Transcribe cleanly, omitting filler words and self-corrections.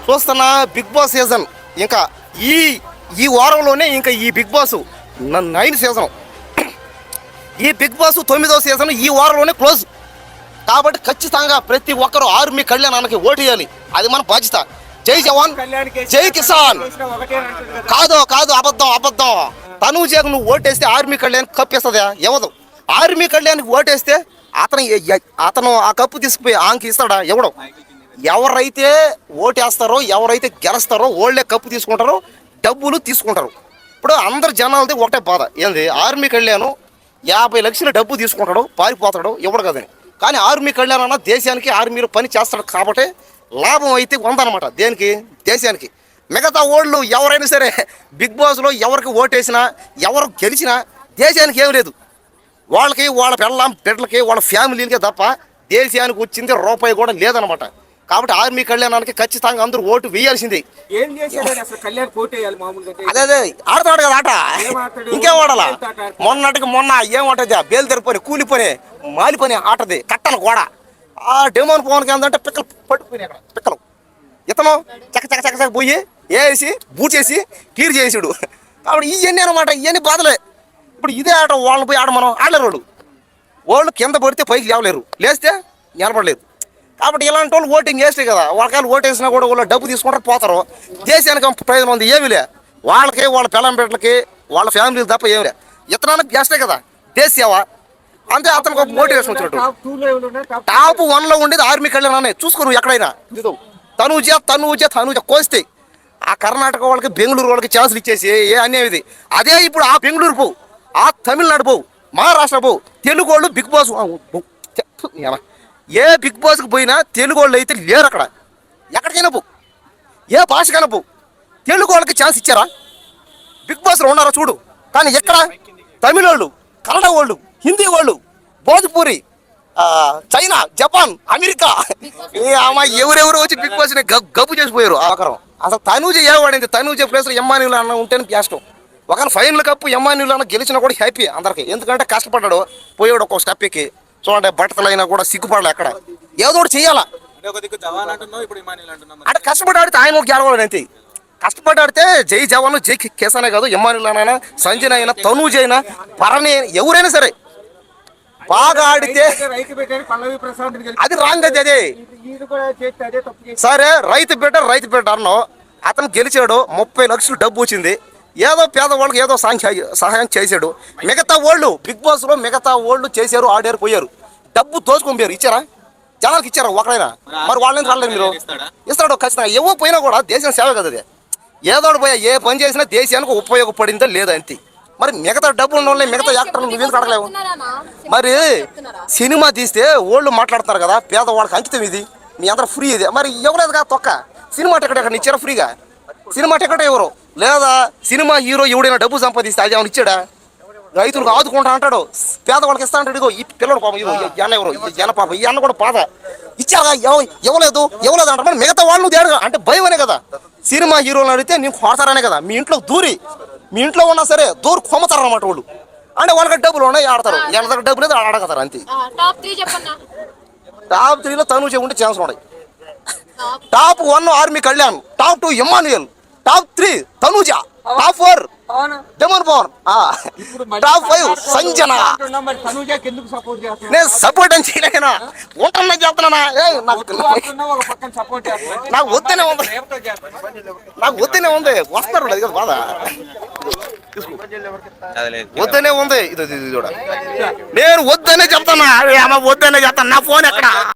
చూస్తున్న big boss season ఇంకా ఈ ఈ వారంలోనే ఇంకా ఈ బిగ్ బాస్ 9 సీజన్, ఈ బిగ్ బాస్ 9వ సీజన్ ఈ వారంలోనే క్లోజ్. కాబట్టి ఖచ్చితంగా ప్రతి ఒక్కరు ఆర్మీ కళ్యాణానికి ఓటు వేయాలి. అది మన బాధ్యత. జై జవాన్ జై కిసాన్. కాదు కాదు, అబద్ధం అబద్ధం. తనూజకు నువ్వు ఓటేస్తే ఆర్మీ కళ్యాణ్ కప్పు ఇస్తుందా? ఇవ్వదు. ఆర్మీ కళ్యాణ్కి ఓటేస్తే అతను ఆ కప్పు తీసుకుపోయి ఆంకి ఇస్తాడా? ఇవ్వడం. ఎవరైతే ఓటేస్తారో ఎవరైతే గెలుస్తారో వాళ్ళే కప్పు తీసుకుంటారో, డబ్బులు తీసుకుంటారు. ఇప్పుడు అందరు జనాలది ఒకటే బాధ ఏంది, ఆర్మీ కళ్యాణ్ 50 లక్షల డబ్బు తీసుకుంటాడు, పారిపోతాడు, ఇవ్వడు కదని. కానీ ఆర్మీ కళ్యాణ్ అన్న దేశానికి ఆర్మీలో పని చేస్తాడు కాబట్టి లాభం అయితే ఉందన్నమాట. దేనికి? దేశానికి. మిగతా ఓళ్ళు ఎవరైనా సరే బిగ్ బాస్లో ఎవరికి ఓటేసినా ఎవరు గెలిచినా దేశానికి ఏమి లేదు. వాళ్ళకి వాళ్ళ పిల్లల బిడ్డలకి వాళ్ళ ఫ్యామిలీలకే తప్ప దేశానికి వచ్చింది రూపాయి కూడా లేదనమాట. కాబట్టి ఆర్మీ కళ్యాణానికి ఖచ్చితంగా అందరూ ఓటు వేయాల్సిందే. అదే ఆడతాడు కదా ఆట, ఇంకేం ఆడాలా? మొన్న ఏమంటది, బేలు తెరిపోయి కూలిపోయి మాలిపోయి ఆటది కట్టలు కూడా. ఆ డెమోన్ పవన్కి ఏంటంటే పిక్కలు పట్టుకుపోయినాయి. అక్కడ పిక్కలు ఇతను చక్క పోయి వేసి బూట్ చేసి క్లియర్ చేసాడు. కాబట్టి ఇవన్నీ అనమాట, ఇవన్నీ బాధలే. ఇప్పుడు ఇదే ఆట వాళ్ళని పోయి ఆడమనం ఆడలేరు. వాళ్ళు కింద పడితే పైకి లేవలేరు, లేస్తే నిలబడలేదు. కాబట్టి ఇలాంటి వాళ్ళు ఓటింగ్ వేస్తే కదా, వాళ్ళకి ఓటేసినా కూడా వాళ్ళు డబ్బు తీసుకుంటారు, పోతారు. దేశానికి ప్రయోజనం ఉంది ఏమీ లే. వాళ్ళకి వాళ్ళ పిల్లం బిడ్డలకి వాళ్ళ ఫ్యామిలీకి తప్ప ఏమి లే. ఇతనానికి చేస్తే కదా దేశ సేవ. అంతే అతనికి ఒక మోటివేషన్ వచ్చినట్టు. టాప్ 1లో ఉండేది ఆర్మీ కళ్యాణ్. చూసుకో నువ్వు ఎక్కడైనా తనూజ కోస్తే ఆ కర్ణాటక వాళ్ళకి బెంగళూరు వాళ్ళకి ఛాన్సులు ఇచ్చేసి ఏ అన్యాయం ఇది. అదే ఇప్పుడు ఆ బెంగళూరు పోవు, ఆ తమిళనాడు పోవు, మహారాష్ట్ర పోవు, తెలుగు వాళ్ళు బిగ్ బాస్ ఏ బిగ్ బాస్కి పోయినా తెలుగు వాళ్ళు అయితే లేరు అక్కడ. ఎక్కడికైనా పో, ఏ భాషకైనా పో, తెలుగు వాళ్ళకి ఛాన్స్ ఇచ్చారా? బిగ్ బాస్లో ఉన్నారా చూడు. కానీ ఎక్కడ తమిళ వాళ్ళు, కన్నడ వాళ్ళు, హిందీ వాళ్ళు, భోజ్పూరి, చైనా, జపాన్, అమెరికా, అమ్మాయి ఎవరెవరు వచ్చి బిగ్ బాస్ని గబ్బు చేసిపోయారు. అసలు తనూజ ఏవాడింది, తనూజ ప్లేస్లో ఎమ్మాన్యులు అన్న ఉంటేనే ప్యాస్టం. ఒక ఫైనల్ కప్పు ఎమ్మాన్యులు అన్న గెలిచినా కూడా హ్యాపీ అందరికి. ఎందుకంటే కష్టపడ్డాడు, పోయాడు ఒక్కొక్క స్టెప్ ఎక్కి. చూడండి బట్టలైనా కూడా సిగ్గుపడలే. ఎక్కడ ఏదో ఒకటి చెయ్యాలా అంటే కష్టపడి ఆడితే ఆయన ఒక గెలవాలి అంతే. కష్టపడి ఆడితే జై జవాన్ జై కేసానే కాదు, ఎమ్మాన్యుల్ అయినా, సంజన అయినా, తనూజ అయినా, భరణి ఎవరైనా సరే బాగా ఆడితే అది రాంగ్. అదే సరే రైతు బిడ్డ అన్నావు, అతను గెలిచాడు, 30 లక్షలు డబ్బు వచ్చింది, ఏదో పేదవాళ్ళకి ఏదో సహాయం చేశాడు. మిగతా వాళ్ళు బిగ్ బాస్లో మిగతా వాళ్ళు చేశారు, ఆడారు, పోయారు, డబ్బు దోచుకొని పోయారు. ఇచ్చారా? జనాలకు ఇచ్చారా ఒకరైనా? మరి వాళ్ళని రాలేదు. మీరు ఇస్తాడు ఖచ్చితంగా. ఎవో పోయినా కూడా దేశం సేవ కదా అది. ఏదో పోయా ఏ పని చేసినా దేశానికి ఉపయోగపడిందో లేదా అంతే. మరి మిగతా డబ్బు ఉన్న వాళ్ళని మిగతా యాక్టర్లు నువ్వేం అడగలేవు. మరి సినిమా తీస్తే ఓళ్ళు మాట్లాడుతున్నారు కదా, పేదవాళ్ళకి అంకితం ఇది, మీ అందరూ ఫ్రీ ఇది. మరి ఇవ్వలేదు కదా తొక్క. సినిమా టికెట్ ఎక్కడ ఇచ్చారా? ఫ్రీగా సినిమా టికెట్ ఎవరు లేదా? సినిమా హీరో ఎవడైనా డబ్బు సంపాదిస్తే అది ఏమైనా ఇచ్చాడా? రైతులకు ఆదుకుంటా అంటాడు, పేదవాళ్ళకి ఇస్తా అంటాడు. ఇదిగో ఈ పిల్లడు పాపం, జన ఎవరు జన పాపం, ఈ అన్న కూడా బాధ ఇచ్చారా? ఇవ్వలేదు అంటారు. మిగతా వాళ్ళు తేడుగా అంటే భయం అనే కదా. సినిమా హీరోలను అడిగితే నేను కొడతారనే కదా. మీ ఇంట్లో మీ ఇంట్లో ఉన్నా సరే దూరు కొమ్మతారు అన్నమాట వాళ్ళు. అంటే వాళ్ళకి డబ్బులు ఉన్నాయి, ఆడతారు. ఎంత దగ్గర డబ్బులు లేదు ఆడగతారు అంతే. టాప్ 3లో తనూజ ఉంటే ఛాన్స్ ఉన్నాయి. Top 1 army Kalyan, top 2 Emmanuel, top 3 Tanuja, top 4 demon Pavan, top 5 Sanjana. నేను సపోర్ట్ అని చేయలేనా, ఉంటానని చెప్తున్నా. నాకు వద్దనే ఉంది వస్తారు అది కదా బాధ. వద్దనే ఉంది ఇది కూడా. నేను వద్దనే చెప్తాను, వద్దనే చెప్తాను. నా ఫోన్ ఎక్కడ?